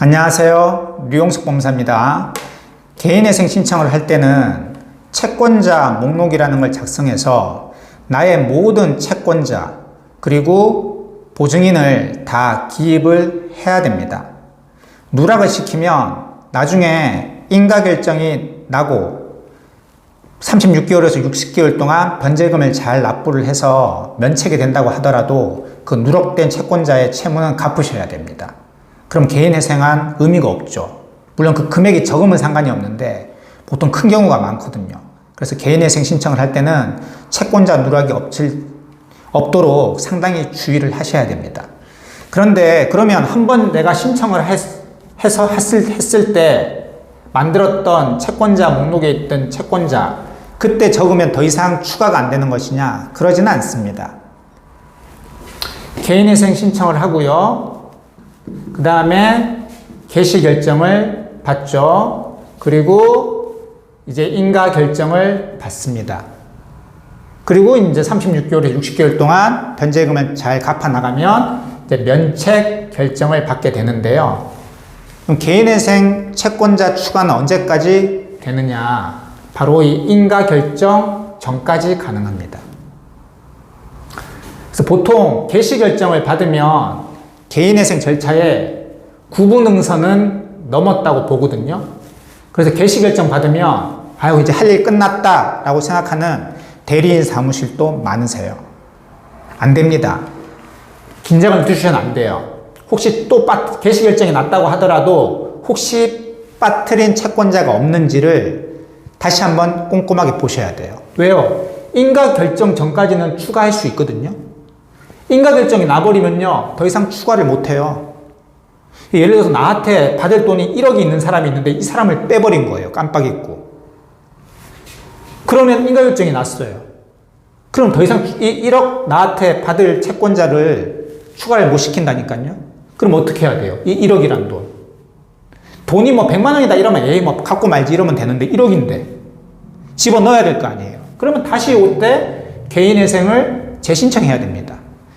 안녕하세요. 류용숙 법무사입니다. 개인회생 신청을 할 때는 채권자 목록이라는 걸 작성해서 나의 모든 채권자 그리고 보증인을 다 기입을 해야 됩니다. 누락을 시키면 나중에 인가결정이 나고 36개월에서 60개월 동안 변제금을 잘 납부를 해서 면책이 된다고 하더라도 그 누락된 채권자의 채무는 갚으셔야 됩니다. 그럼 개인회생한 의미가 없죠. 물론 그 금액이 적으면 상관이 없는데 보통 큰 경우가 많거든요. 그래서 개인회생 신청을 할 때는 채권자 누락이 없도록 상당히 주의를 하셔야 됩니다. 그런데 그러면 한번 내가 신청을 했을 때 만들었던 채권자 목록에 있던 채권자 그때 적으면 더 이상 추가가 안 되는 것이냐? 그러지는 않습니다. 개인회생 신청을 하고요. 그 다음에 개시 결정을 받죠. 그리고 이제 인가 결정을 받습니다. 그리고 이제 36개월에서 60개월 동안 변제금을 잘 갚아 나가면 이제 면책 결정을 받게 되는데요. 그럼 개인회생 채권자 추가는 언제까지 되느냐? 바로 이 인가 결정 전까지 가능합니다. 그래서 보통 개시 결정을 받으면 개인회생 절차에 구분응선은 넘었다고 보거든요. 그래서 개시 결정 받으면 아유 이제 할 일 끝났다 라고 생각하는 대리인 사무실도 많으세요. 안 됩니다. 긴장을 두시면 안 돼요. 혹시 또 개시 결정이 났다고 하더라도 혹시 빠뜨린 채권자가 없는지를 다시 한번 꼼꼼하게 보셔야 돼요. 왜요? 인가 결정 전까지는 추가할 수 있거든요. 인가 결정이 나버리면요 더 이상 추가를 못해요. 예를 들어서 나한테 받을 돈이 1억이 있는 사람이 있는데 이 사람을 빼버린 거예요. 깜빡 잊고. 그러면 인가 결정이 났어요. 그럼 더 이상 1억 나한테 받을 채권자를 추가를 못 시킨다니까요. 그럼 어떻게 해야 돼요? 이 1억이란 돈. 돈이 뭐 100만 원이다 이러면 에이 뭐 갖고 말지 이러면 되는데 1억인데 집어넣어야 될 거 아니에요. 그러면 다시 올 때 개인회생을 재신청해야 됩니다.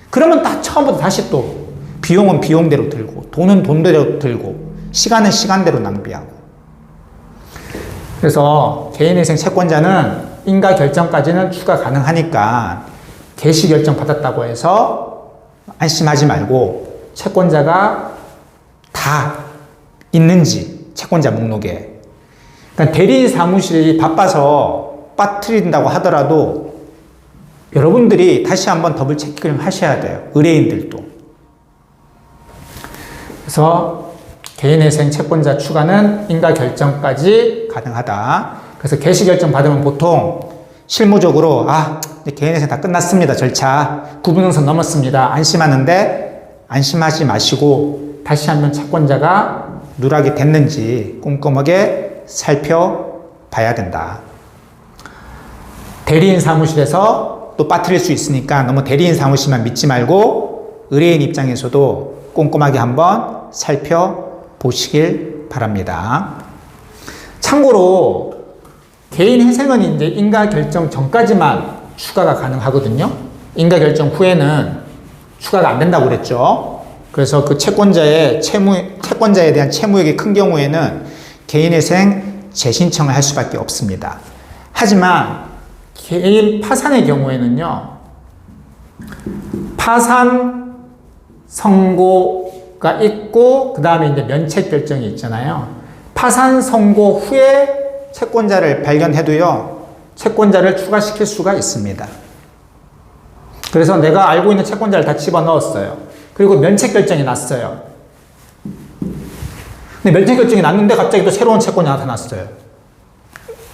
그러면 다 처음부터 다시 또 비용은 비용대로 들고 돈은 돈대로 들고 시간은 시간대로 낭비하고. 그래서 개인회생 채권자는 인가 결정까지는 추가 가능하니까 개시 결정 받았다고 해서 안심하지 말고 채권자가 다 있는지 채권자 목록에. 그러니까 대리인 사무실이 바빠서 빠뜨린다고 하더라도 여러분들이 다시 한번 더블 체크를 하셔야 돼요. 의뢰인들도. 그래서 개인회생 채권자 추가는 인가 결정까지 가능하다. 그래서 개시 결정 받으면 보통 실무적으로 이제 개인회생 다 끝났습니다. 절차 구분응선 넘었습니다. 안심하는데 안심하지 마시고 다시 한번 채권자가 누락이 됐는지 꼼꼼하게 살펴봐야 된다. 대리인 사무실에서 또 빠뜨릴 수 있으니까 너무 대리인 사무실만 믿지 말고 의뢰인 입장에서도 꼼꼼하게 한번 살펴보시길 바랍니다. 참고로 개인회생은 이제 인가 결정 전까지만 추가가 가능하거든요. 인가 결정 후에는 추가가 안 된다고 그랬죠. 그래서 그 채권자에 대한 채무액이 큰 경우에는 개인회생 재신청을 할 수밖에 없습니다. 하지만 개인 파산의 경우에는요, 파산 선고가 있고, 그 다음에 이제 면책 결정이 있잖아요. 파산 선고 후에 채권자를 발견해도요, 채권자를 추가시킬 수가 있습니다. 그래서 내가 알고 있는 채권자를 다 집어넣었어요. 그리고 면책 결정이 났어요. 근데 면책 결정이 났는데 갑자기 또 새로운 채권이 나타났어요.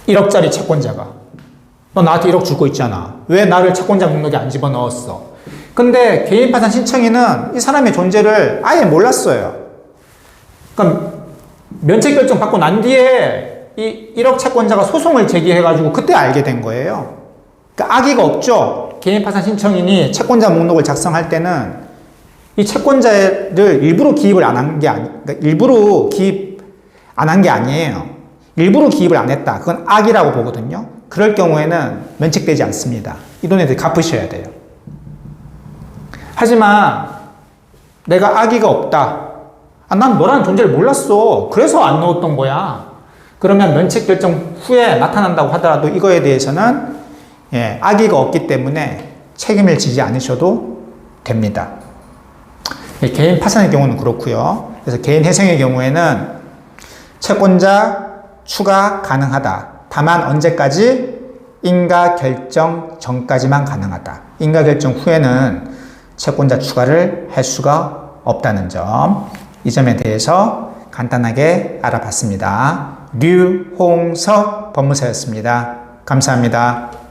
1억짜리 채권자가. 너 나한테 1억 줄 거 있잖아. 왜 나를 채권자 목록에 안 집어넣었어? 근데 개인 파산 신청인은 이 사람의 존재를 아예 몰랐어요. 그러니까 면책 결정 받고 난 뒤에 이 1억 채권자가 소송을 제기해가지고 그때 알게 된 거예요. 그러니까 악의가 없죠. 개인 파산 신청인이 채권자 목록을 작성할 때는 이 채권자를 일부러 기입을 안 한 게 그러니까 일부러 기입 안 한 게 아니에요. 일부러 기입을 안 했다. 그건 악이라고 보거든요. 그럴 경우에는 면책되지 않습니다. 이 돈에 갚으셔야 돼요. 하지만 내가 악의가 없다. 난 너라는 존재를 몰랐어. 그래서 안 넣었던 거야. 그러면 면책 결정 후에 나타난다고 하더라도 이거에 대해서는 악의가 없기 때문에 책임을 지지 않으셔도 됩니다. 개인 파산의 경우는 그렇고요. 그래서 개인 회생의 경우에는 채권자 추가 가능하다. 다만 언제까지? 인가 결정 전까지만 가능하다. 인가 결정 후에는 채권자 추가를 할 수가 없다는 점. 이 점에 대해서 간단하게 알아봤습니다. 류홍석 법무사였습니다. 감사합니다.